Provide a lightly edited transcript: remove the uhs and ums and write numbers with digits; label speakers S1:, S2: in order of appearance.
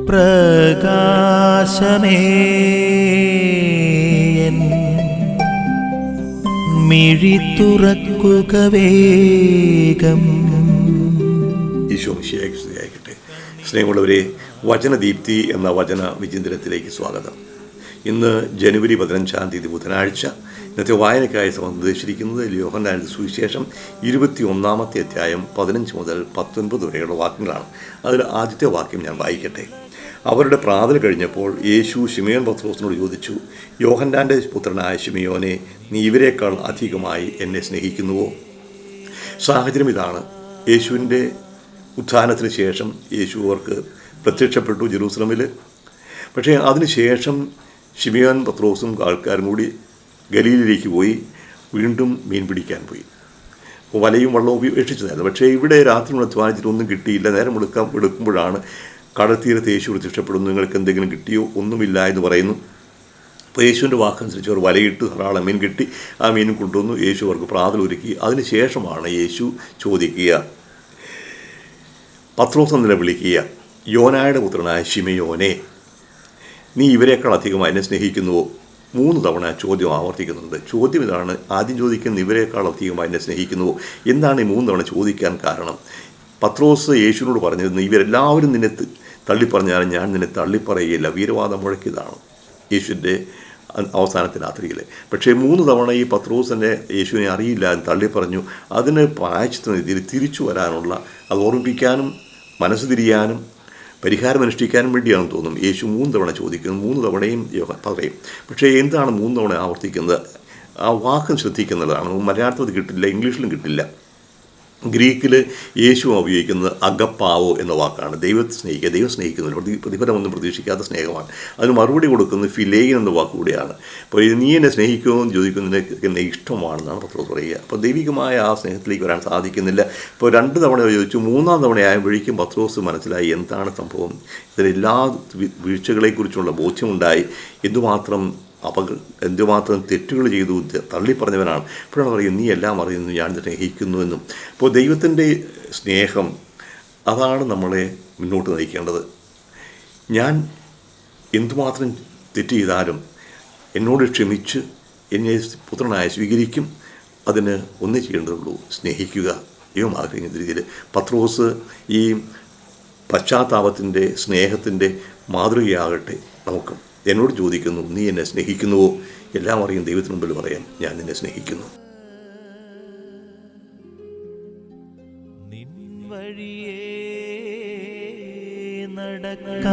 S1: പ്രകാശമേ മിഴി തുറക്കുക വേഗം.
S2: ഈശോ മിശിഹായ്ക്ക് സ്തുതിയായിരിക്കട്ടെ. സ്നേഹമുള്ളവരെ, വചനദീപ്തി എന്ന വചന വിചിന്തനത്തിലേക്ക് സ്വാഗതം. ഇന്ന് ജനുവരി 15 ബുധനാഴ്ച. ഇന്നത്തെ വായനയ്ക്കായി നിർദ്ദേശിച്ചിരിക്കുന്നത് യോഹന്നാന്റെ സുവിശേഷം 21 അധ്യായം 15 മുതൽ 19 വരെയുള്ള വാക്യങ്ങളാണ്. അതിൽ ആദ്യത്തെ വാക്യം ഞാൻ വായിക്കട്ടെ. അവരുടെ പ്രാതൽ കഴിഞ്ഞപ്പോൾ യേശു ശിമയോൻ പത്രോസിനോട് ചോദിച്ചു, യോഹന്നാന്റെ പുത്രനായ ശിമയോനെ, നീ ഇവരെക്കാൾ അധികമായി എന്നെ സ്നേഹിക്കുന്നുവോ? സാഹചര്യം ഇതാണ്. യേശുവിൻ്റെ ഉത്ഥാനത്തിന് ശേഷം യേശു അവർക്ക് പ്രത്യക്ഷപ്പെട്ടു ജെറൂസലമിൽ. പക്ഷേ അതിനുശേഷം ശിമയോൻ പത്രോസും ആൾക്കാരും കൂടി ഗലീലയിലേക്ക് പോയി വീണ്ടും മീൻ പിടിക്കാൻ പോയി. വലയും വള്ളവും ഉപേക്ഷിച്ചതായിരുന്നു. പക്ഷേ ഇവിടെ രാത്രി അധ്വാനിച്ചിട്ടൊന്നും കിട്ടിയില്ല. നേരം എടുക്കുമ്പോഴാണ് കടൽത്തീരത്ത് യേശു പ്രത്യക്ഷപ്പെടുന്നു. നിങ്ങൾക്ക് എന്തെങ്കിലും കിട്ടിയോ? ഒന്നുമില്ല എന്ന് പറയുന്നു. അപ്പോൾ യേശുവിൻ്റെ വാക്കനുസരിച്ച് അവർ വലയിട്ട് ധാരാളം മീൻ കിട്ടി. ആ മീനും കൊണ്ടുവന്നു. യേശു അവർക്ക് പ്രാതൽ ഒരുക്കി. അതിനുശേഷമാണ് യേശു ചോദിക്കുക, പത്രോസ് എന്ന് വിളിക്കുക, യോനായുടെ പുത്രനായ ശിമയോനെ, നീ ഇവരെക്കാൾ അധികമായി എന്നെ സ്നേഹിക്കുന്നുവോ? 3 തവണ ചോദ്യം ആവർത്തിക്കുന്നുണ്ട്. ചോദ്യം ഇതാണ്. ആദ്യം ചോദിക്കുന്നത്, ഇവരെക്കാൾ അധികമായി എന്നെ സ്നേഹിക്കുന്നുവോ? എന്താണ് ഈ 3 തവണ ചോദിക്കാൻ കാരണം? പത്രോസ് യേശുവിനോട് പറഞ്ഞിരുന്നു, ഇവരെല്ലാവരും നിന്നെ തള്ളിപ്പറഞ്ഞാലും ഞാൻ നിന്നെ തള്ളിപ്പറയുകയില്ല. വീരവാദം മുഴക്കിയതാണ് യേശുവിൻ്റെ അവസാനത്തെ രാത്രിയിൽ. പക്ഷേ 3 തവണ ഈ പത്രോസിനെ യേശുവിനെ അറിയില്ല എന്ന് തള്ളിപ്പറഞ്ഞു. അതിന് പ്രായശ്ചിത്ത രീതിയിൽ തിരിച്ചു വരാനുള്ള, അത് ഓർമ്മിപ്പിക്കാനും മനസ്സ് തിരിയാനും പരിഹാരം അനുഷ്ഠിക്കാനും വേണ്ടിയാണെന്ന് തോന്നും യേശു 3 തവണ ചോദിക്കുന്നു. 3 തവണയും പറയും. പക്ഷേ എന്താണ് 3 തവണ ആവർത്തിക്കുന്നത്? ആ വാക്ക് ശ്രദ്ധിക്കുന്നതാണ്. മലയാളത്തിൽ കിട്ടില്ല, ഇംഗ്ലീഷിലും കിട്ടില്ല. ഗ്രീക്കിൽ യേശു ഉപയോഗിക്കുന്നത് അഗപ്പാവോ എന്ന വാക്കാണ്. ദൈവത്തെ സ്നേഹിക്കുക, ദൈവം സ്നേഹിക്കുന്നില്ല, പ്രതിഫലമൊന്നും പ്രതീക്ഷിക്കാത്ത സ്നേഹമാണ്. അതിന് മറുപടി കൊടുക്കുന്നത് ഫിലേൻ എന്ന വാക്കുകൂടിയാണ്. അപ്പോൾ നീ എന്നെ സ്നേഹിക്കുമോ എന്ന് ചോദിക്കുന്നത് എന്നെ ഇഷ്ടമാണെന്നാണ് പത്രോസ് പറയുക. അപ്പോൾ ദൈവികമായ ആ സ്നേഹത്തിലേക്ക് വരാൻ സാധിക്കുന്നില്ല. ഇപ്പോൾ 2 തവണ ചോദിച്ചു. 3-ാം തവണ ആയപ്പോഴേക്കും പത്രോസ് മനസ്സിലായി എന്താണ് സംഭവം. ഇതിലെല്ലാ വീഴ്ചകളെക്കുറിച്ചുള്ള ബോധ്യമുണ്ടായി. എന്തുമാത്രം തെറ്റുകൾ ചെയ്തു, തള്ളിപ്പറഞ്ഞവനാണ്. അപ്പോഴാണ് പറയുന്നത്, നീ എല്ലാം അറിയുന്നു, ഞാൻ സ്നേഹിക്കുന്നുവെന്നും. അപ്പോൾ ദൈവത്തിൻ്റെ സ്നേഹം അതാണ് നമ്മളെ മുന്നോട്ട് നയിക്കേണ്ടത്. ഞാൻ എന്തുമാത്രം തെറ്റ് ചെയ്താലും എന്നോട് ക്ഷമിച്ച് എന്നെ പുത്രനായി സ്വീകരിക്കും. അതിന് ഒന്നേ ചെയ്യേണ്ടതുള്ളൂ, സ്നേഹിക്കുക. ദൈവം ആഗ്രഹിക്കുന്ന രീതിയിൽ പത്രോസ് ഈ പശ്ചാത്താപത്തിൻ്റെ സ്നേഹത്തിൻ്റെ മാതൃകയാകട്ടെ നമുക്കും. എന്നോട് ചോദിക്കുന്നു, നീ എന്നെ സ്നേഹിക്കുന്നുവോ? എല്ലാം അറിയും ദൈവത്തിന് മുമ്പിൽ പറയാം, ഞാൻ നിന്നെ സ്നേഹിക്കുന്നു.
S1: നിൻ വഴിയേ നടക്ക